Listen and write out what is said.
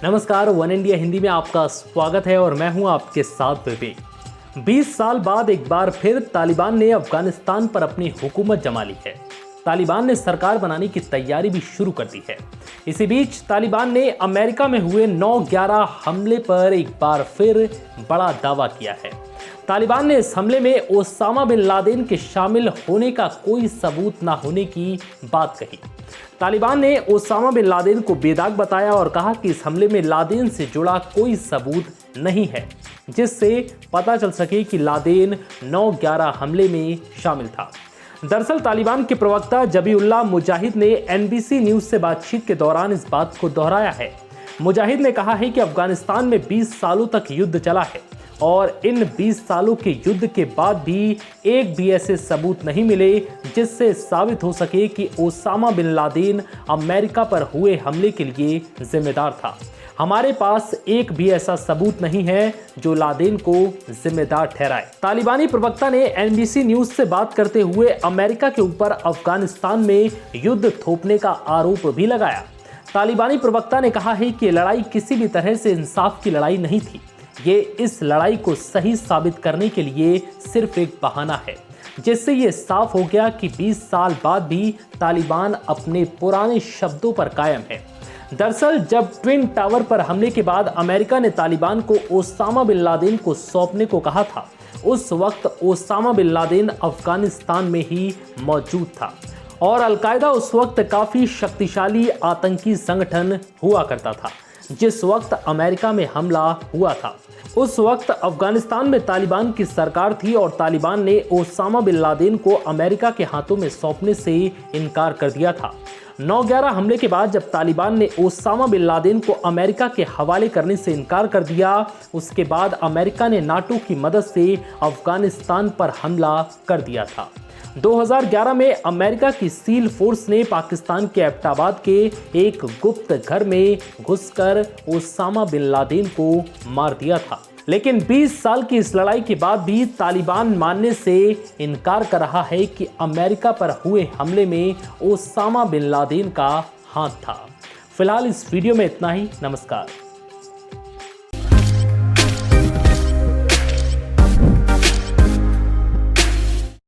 नमस्कार, one India Hindi में आपका स्वागत है और मैं हूं आपके साथ विवेक। 20 साल बाद एक बार फिर तालिबान ने अफगानिस्तान पर अपनी हुकूमत जमा ली है। तालिबान ने सरकार बनाने की तैयारी भी शुरू कर दी है। इसी बीच तालिबान ने अमेरिका में हुए 9/11 हमले पर एक बार फिर बड़ा दावा किया है। तालिबान ने इस हमले में ओसामा बिन लादेन के शामिल होने का कोई सबूत न होने की बात कही। तालिबान ने ओसामा बिन लादेन को बेदाग बताया और कहा कि इस हमले में लादेन से जुड़ा कोई सबूत नहीं है जिससे पता चल सके कि लादेन 9/11 हमले में शामिल था। दरअसल तालिबान के प्रवक्ता जबीउल्लाह मुजाहिद ने NBC न्यूज से बातचीत के दौरान इस बात को दोहराया है। मुजाहिद ने कहा है कि अफगानिस्तान में 20 सालों तक युद्ध चला है और इन 20 सालों के युद्ध के बाद भी एक भी ऐसे सबूत नहीं मिले जिससे साबित हो सके कि ओसामा बिन लादेन अमेरिका पर हुए हमले के लिए जिम्मेदार था। हमारे पास एक भी ऐसा सबूत नहीं है जो लादेन को जिम्मेदार ठहराए। तालिबानी प्रवक्ता ने NBC न्यूज से बात करते हुए अमेरिका के ऊपर अफगानिस्तान में युद्ध थोपने का आरोप भी लगाया। तालिबानी प्रवक्ता ने कहा है कि लड़ाई किसी भी तरह से इंसाफ की लड़ाई नहीं थी। ये इस लड़ाई को सही साबित करने के लिए सिर्फ एक बहाना है, जिससे ये साफ हो गया कि 20 साल बाद भी तालिबान अपने पुराने शब्दों पर कायम है। दरअसल जब ट्विन टावर पर हमले के बाद अमेरिका ने तालिबान को ओसामा बिन लादेन को सौंपने को कहा था, उस वक्त ओसामा बिन लादेन अफगानिस्तान में ही मौजूद था और अलकायदा उस वक्त काफी शक्तिशाली आतंकी संगठन हुआ करता था। जिस वक्त अमेरिका में हमला हुआ था उस वक्त अफगानिस्तान में तालिबान की सरकार थी और तालिबान ने ओसामा बिन लादेन को अमेरिका के हाथों में सौंपने से इनकार कर दिया था। 9/11 हमले के बाद जब तालिबान ने ओसामा बिन लादेन को अमेरिका के हवाले करने से इनकार कर दिया, उसके बाद अमेरिका ने नाटो की मदद से अफगानिस्तान पर हमला कर दिया था। 2011 में अमेरिका की सील फोर्स ने पाकिस्तान के एबटाबाद के एक गुप्त घर में घुसकर ओसामा बिन लादेन को मार दिया था। लेकिन 20 साल की इस लड़ाई के बाद भी तालिबान मानने से इनकार कर रहा है कि अमेरिका पर हुए हमले में ओसामा बिन लादेन का हाथ था। फिलहाल इस वीडियो में इतना ही। नमस्कार।